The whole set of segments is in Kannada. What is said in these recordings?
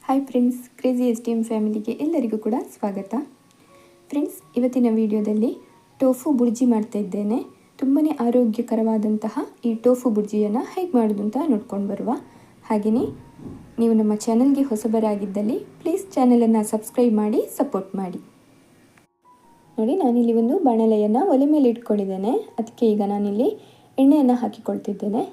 ಹಾಯ್ ಫ್ರೆಂಡ್ಸ್, ಕ್ರೇಜಿ STM ಫ್ಯಾಮಿಲಿಗೆ ಎಲ್ಲರಿಗೂ ಕೂಡ ಸ್ವಾಗತ. ಫ್ರೆಂಡ್ಸ್, ಇವತ್ತಿನ ವಿಡಿಯೋದಲ್ಲಿ ಟೋಫು ಬುರ್ಜಿ ಮಾಡ್ತಾ ಇದ್ದೇನೆ. ತುಂಬಾ ಆರೋಗ್ಯಕರವಾದಂತಹ ಈ ಟೋಫು ಬುರ್ಜಿಯನ್ನು ಹೇಗೆ ಮಾಡೋದು ಅಂತ ನೋಡ್ಕೊಂಡು ಬರುವ. ಹಾಗೆಯೇ ನೀವು ನಮ್ಮ ಚಾನಲ್ಗೆ ಹೊಸಬರಾಗಿದ್ದಲ್ಲಿ ಪ್ಲೀಸ್ ಚಾನಲನ್ನು ಸಬ್ಸ್ಕ್ರೈಬ್ ಮಾಡಿ ಸಪೋರ್ಟ್ ಮಾಡಿ. ನೋಡಿ, ನಾನಿಲ್ಲಿ ಒಂದು ಬಾಣಲೆಯನ್ನು ಒಲೆ ಮೇಲೆ ಇಟ್ಕೊಂಡಿದ್ದೇನೆ. ಅದಕ್ಕೆ ಈಗ ನಾನಿಲ್ಲಿ ಎಣ್ಣೆಯನ್ನು ಹಾಕಿಕೊಳ್ತಿದ್ದೇನೆ.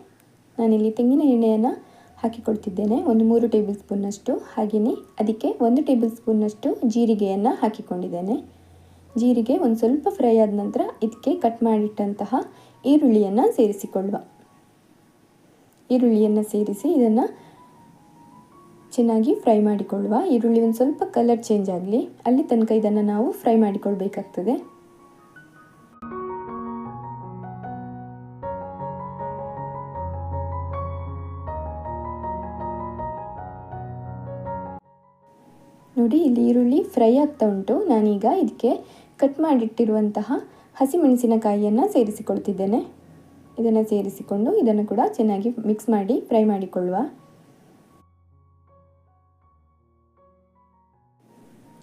ನಾನಿಲ್ಲಿ ತೆಂಗಿನ ಎಣ್ಣೆಯನ್ನು ಹಾಕಿಕೊಳ್ತಿದ್ದೇನೆ, ಒಂದು 3 ಟೇಬಲ್ ಸ್ಪೂನ್ನಷ್ಟು. ಹಾಗೆಯೇ ಅದಕ್ಕೆ 1 ಟೇಬಲ್ ಸ್ಪೂನ್ನಷ್ಟು ಜೀರಿಗೆಯನ್ನು ಹಾಕಿಕೊಂಡಿದ್ದೇನೆ. ಜೀರಿಗೆ ಒಂದು ಸ್ವಲ್ಪ ಫ್ರೈ ಆದ ನಂತರ ಇದಕ್ಕೆ ಕಟ್ ಮಾಡಿಟ್ಟಂತಹ ಈರುಳ್ಳಿಯನ್ನು ಸೇರಿಸಿಕೊಳ್ಳುವ. ಈರುಳ್ಳಿಯನ್ನು ಸೇರಿಸಿ ಇದನ್ನು ಚೆನ್ನಾಗಿ ಫ್ರೈ ಮಾಡಿಕೊಳ್ಳುವ. ಈರುಳ್ಳಿ ಒಂದು ಸ್ವಲ್ಪ ಕಲರ್ ಚೇಂಜ್ ಆಗಲಿ, ಅಲ್ಲಿ ತನಕ ಇದನ್ನು ನಾವು ಫ್ರೈ ಮಾಡಿಕೊಳ್ಬೇಕಾಗ್ತದೆ. ನೋಡಿ, ಇಲ್ಲಿ ಈರುಳ್ಳಿ ಫ್ರೈ ಆಗ್ತಾ ಉಂಟು. ನಾನೀಗ ಇದಕ್ಕೆ ಕಟ್ ಮಾಡಿಟ್ಟಿರುವಂತಹ ಹಸಿಮೆಣಸಿನಕಾಯಿಯನ್ನು ಸೇರಿಸಿಕೊಳ್ತಿದ್ದೇನೆ. ಇದನ್ನು ಸೇರಿಸಿಕೊಂಡು ಇದನ್ನು ಕೂಡ ಚೆನ್ನಾಗಿ ಮಿಕ್ಸ್ ಮಾಡಿ ಫ್ರೈ ಮಾಡಿಕೊಳ್ಳುವ.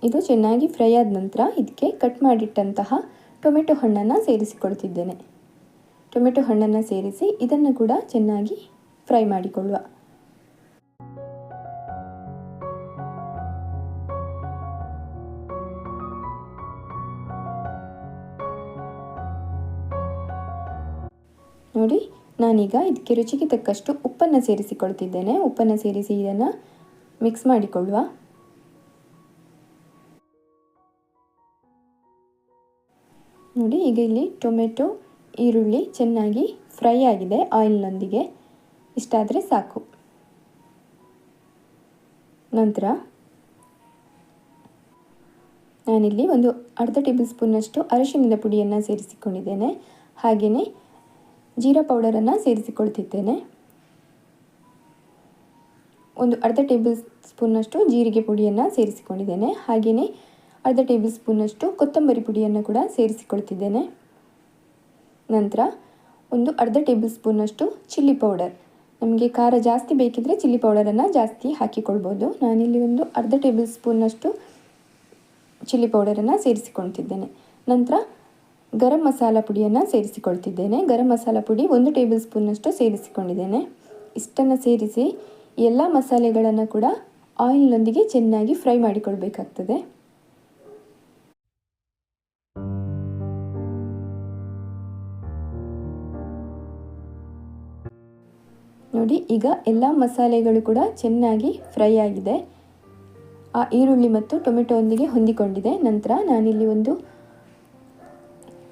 ಇದು ಚೆನ್ನಾಗಿ ಫ್ರೈ ಆದ ನಂತರ ಇದಕ್ಕೆ ಕಟ್ ಮಾಡಿಟ್ಟಂತಹ ಟೊಮೆಟೊ ಹಣ್ಣನ್ನು ಸೇರಿಸಿಕೊಳ್ತಿದ್ದೇನೆ. ಟೊಮೆಟೊ ಹಣ್ಣನ್ನು ಸೇರಿಸಿ ಇದನ್ನು ಕೂಡ ಚೆನ್ನಾಗಿ ಫ್ರೈ ಮಾಡಿಕೊಳ್ಳುವ. ನೋಡಿ, ನಾನೀಗ ಇದಕ್ಕೆ ರುಚಿಗೆ ತಕ್ಕಷ್ಟು ಉಪ್ಪನ್ನು ಸೇರಿಸಿಕೊಳ್ತಿದ್ದೇನೆ. ಉಪ್ಪನ್ನು ಸೇರಿಸಿ ಇದನ್ನು ಮಿಕ್ಸ್ ಮಾಡಿಕೊಳ್ಳುವ. ನೋಡಿ, ಈಗ ಇಲ್ಲಿ ಟೊಮೆಟೊ ಈರುಳ್ಳಿ ಚೆನ್ನಾಗಿ ಫ್ರೈ ಆಗಿದೆ ಆಯಿಲ್ನೊಂದಿಗೆ. ಇಷ್ಟಾದರೆ ಸಾಕು. ನಂತರ ನಾನಿಲ್ಲಿ ಒಂದು ಅರ್ಧ ಟೇಬಲ್ ಸ್ಪೂನ್ನಷ್ಟು ಅರಿಶಿಣದ ಪುಡಿಯನ್ನು ಸೇರಿಸಿಕೊಂಡಿದ್ದೇನೆ. ಹಾಗೆಯೇ ಜೀರಾ ಪೌಡರನ್ನು ಸೇರಿಸಿಕೊಳ್ತಿದ್ದೇನೆ. ಒಂದು ಅರ್ಧ ಟೇಬಲ್ ಸ್ಪೂನ್ನಷ್ಟು ಜೀರಿಗೆ ಪುಡಿಯನ್ನು ಸೇರಿಸಿಕೊಂಡಿದ್ದೇನೆ. ಹಾಗೆಯೇ ಅರ್ಧ ಟೇಬಲ್ ಸ್ಪೂನ್ನಷ್ಟು ಕೊತ್ತಂಬರಿ ಪುಡಿಯನ್ನು ಕೂಡ ಸೇರಿಸಿಕೊಳ್ತಿದ್ದೇನೆ. ನಂತರ ಒಂದು ಅರ್ಧ ಟೇಬಲ್ ಸ್ಪೂನ್ನಷ್ಟು ಚಿಲ್ಲಿ ಪೌಡರ್. ನಮಗೆ ಖಾರ ಜಾಸ್ತಿ ಬೇಕಿದ್ದರೆ ಚಿಲ್ಲಿ ಪೌಡರನ್ನು ಜಾಸ್ತಿ ಹಾಕಿಕೊಳ್ಬೋದು. ನಾನಿಲ್ಲಿ ಒಂದು ಅರ್ಧ ಟೇಬಲ್ ಸ್ಪೂನ್ನಷ್ಟು ಚಿಲ್ಲಿ ಪೌಡರನ್ನು ಸೇರಿಸಿಕೊಳ್ತಿದ್ದೇನೆ. ನಂತರ ಗರಂ ಮಸಾಲ ಪುಡಿಯನ್ನು ಸೇರಿಸಿಕೊಳ್ತಿದ್ದೇನೆ. ಗರಂ ಮಸಾಲ ಪುಡಿ 1 ಟೇಬಲ್ ಸ್ಪೂನ್ನಷ್ಟು ಸೇರಿಸಿಕೊಂಡಿದ್ದೇನೆ. ಇಷ್ಟನ್ನು ಸೇರಿಸಿ ಎಲ್ಲ ಮಸಾಲೆಗಳನ್ನು ಕೂಡ ಆಯಿಲ್ನೊಂದಿಗೆ ಚೆನ್ನಾಗಿ ಫ್ರೈ ಮಾಡಿಕೊಳ್ಬೇಕಾಗ್ತದೆ. ನೋಡಿ, ಈಗ ಎಲ್ಲ ಮಸಾಲೆಗಳು ಕೂಡ ಚೆನ್ನಾಗಿ ಫ್ರೈ ಆಗಿದೆ. ಆ ಈರುಳ್ಳಿ ಮತ್ತು ಟೊಮೆಟೊವೊಂದಿಗೆ ಹೊಂದಿಕೊಂಡಿದೆ. ನಂತರ ನಾನಿಲ್ಲಿ ಒಂದು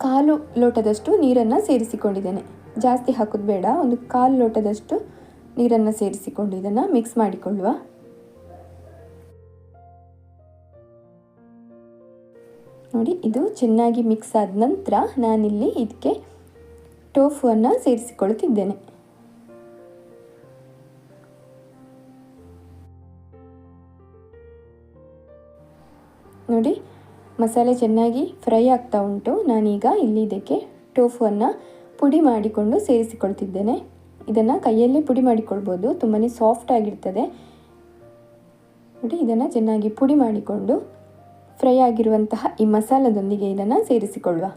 1/4 ಲೋಟದಷ್ಟು ನೀರನ್ನು ಸೇರಿಸಿಕೊಂಡಿದ್ದೇನೆ. ಜಾಸ್ತಿ ಹಾಕೋದು ಬೇಡ. ಒಂದು 1/4 ಲೋಟದಷ್ಟು ನೀರನ್ನು ಸೇರಿಸಿಕೊಂಡು ಇದನ್ನು ಮಿಕ್ಸ್ ಮಾಡಿಕೊಳ್ಳುವ. ನೋಡಿ, ಇದು ಚೆನ್ನಾಗಿ ಮಿಕ್ಸ್ ಆದ ನಂತರ ನಾನಿಲ್ಲಿ ಇದಕ್ಕೆ ಟೋಫುವನ್ನು ಸೇರಿಸಿಕೊಳ್ತಿದ್ದೇನೆ. ನೋಡಿ, ಮಸಾಲೆ ಚೆನ್ನಾಗಿ ಫ್ರೈ ಆಗ್ತಾ ಉಂಟು. ನಾನೀಗ ಇಲ್ಲಿ ಇದಕ್ಕೆ ಟೋಫುವನ್ನು ಪುಡಿ ಮಾಡಿಕೊಂಡು ಸೇರಿಸಿಕೊಳ್ತಿದ್ದೇನೆ. ಇದನ್ನು ಕೈಯಲ್ಲೇ ಪುಡಿ ಮಾಡಿಕೊಳ್ಬೋದು, ತುಂಬಾ ಸಾಫ್ಟ್ ಆಗಿರ್ತದೆ. ನೋಡಿ, ಇದನ್ನು ಚೆನ್ನಾಗಿ ಪುಡಿ ಮಾಡಿಕೊಂಡು ಫ್ರೈ ಆಗಿರುವಂತಹ ಈ ಮಸಾಲದೊಂದಿಗೆ ಇದನ್ನು ಸೇರಿಸಿಕೊಳ್ಳುವ.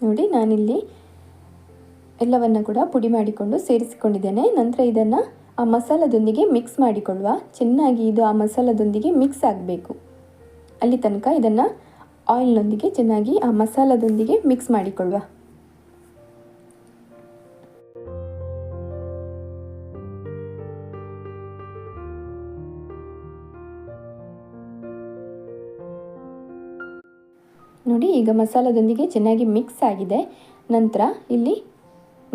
ನೋಡಿ, ನಾನಿಲ್ಲಿ ಎಲ್ಲವನ್ನು ಕೂಡ ಪುಡಿ ಮಾಡಿಕೊಂಡು ಸೇರಿಸಿಕೊಂಡಿದ್ದೇನೆ. ನಂತರ ಇದನ್ನು ಆ ಮಸಾಲದೊಂದಿಗೆ ಮಿಕ್ಸ್ ಮಾಡಿಕೊಳ್ಳುವ. ಚೆನ್ನಾಗಿ ಇದು ಆ ಮಸಾಲದೊಂದಿಗೆ ಮಿಕ್ಸ್ ಆಗಬೇಕು. ಅಲ್ಲಿ ತನಕ ಇದನ್ನು ಆಯಿಲ್ನೊಂದಿಗೆ ಚೆನ್ನಾಗಿ ಆ ಮಸಾಲದೊಂದಿಗೆ ಮಿಕ್ಸ್ ಮಾಡಿಕೊಳ್ಳುವ. ನೋಡಿ, ಈಗ ಮಸಾಲದೊಂದಿಗೆ ಚೆನ್ನಾಗಿ ಮಿಕ್ಸ್ ಆಗಿದೆ. ನಂತರ ಇಲ್ಲಿ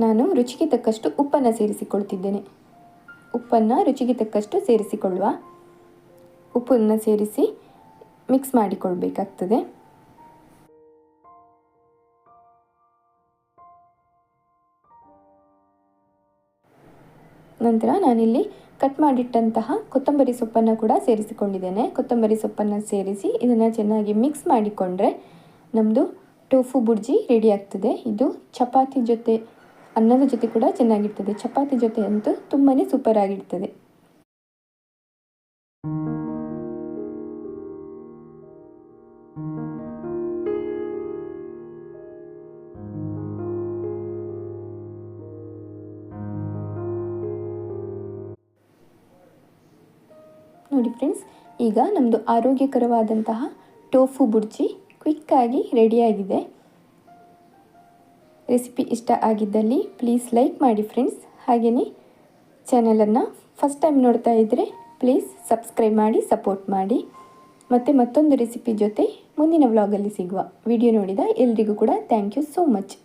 ನಾನು ರುಚಿಗೆ ತಕ್ಕಷ್ಟು ಉಪ್ಪನ್ನು ಸೇರಿಸಿಕೊಳ್ತಿದ್ದೇನೆ. ಉಪ್ಪನ್ನು ರುಚಿಗೆ ತಕ್ಕಷ್ಟು ಸೇರಿಸಿಕೊಳ್ಳುವ. ಉಪ್ಪನ್ನು ಸೇರಿಸಿ ಮಿಕ್ಸ್ ಮಾಡಿಕೊಳ್ಬೇಕಾಗ್ತದೆ. ನಂತರ ನಾನಿಲ್ಲಿ ಕಟ್ ಮಾಡಿಟ್ಟಂತಹ ಕೊತ್ತಂಬರಿ ಸೊಪ್ಪನ್ನು ಕೂಡ ಸೇರಿಸಿಕೊಂಡಿದ್ದೇನೆ. ಕೊತ್ತಂಬರಿ ಸೊಪ್ಪನ್ನು ಸೇರಿಸಿ ಇದನ್ನು ಚೆನ್ನಾಗಿ ಮಿಕ್ಸ್ ಮಾಡಿಕೊಂಡ್ರೆ ನಮ್ಮದು ಟೋಫು ಬುರ್ಜಿ ರೆಡಿ ಆಗ್ತದೆ. ಇದು ಚಪಾತಿ ಜೊತೆ, ಅನ್ನದ ಜೊತೆ ಕೂಡ ಚೆನ್ನಾಗಿರ್ತದೆ. ಚಪಾತಿ ಜೊತೆ ಅಂತೂ ತುಂಬಾ ಸೂಪರ್ ಆಗಿರ್ತದೆ. ನೋಡಿ ಫ್ರೆಂಡ್ಸ್, ಈಗ ನಮ್ಮದು ಆರೋಗ್ಯಕರವಾದಂತಹ ಟೋಫು ಬುರ್ಜಿ ಕ್ವಿಕ್ಕಾಗಿ ರೆಡಿಯಾಗಿದೆ. ರೆಸಿಪಿ ಇಷ್ಟ ಆಗಿದ್ದಲ್ಲಿ ಪ್ಲೀಸ್ ಲೈಕ್ ಮಾಡಿ ಫ್ರೆಂಡ್ಸ್. ಹಾಗೆಯೇ ಚಾನಲನ್ನು ಫಸ್ಟ್ ಟೈಮ್ ನೋಡ್ತಾ ಇದ್ದರೆ ಪ್ಲೀಸ್ ಸಬ್ಸ್ಕ್ರೈಬ್ ಮಾಡಿ ಸಪೋರ್ಟ್ ಮಾಡಿ. ಮತ್ತು ಮತ್ತೊಂದು ರೆಸಿಪಿ ಜೊತೆ ಮುಂದಿನ ವ್ಲಾಗಲ್ಲಿ ಸಿಗುವ. ವಿಡಿಯೋ ನೋಡಿದ ಎಲ್ರಿಗೂ ಕೂಡ ಥ್ಯಾಂಕ್ ಯು ಸೋ ಮಚ್.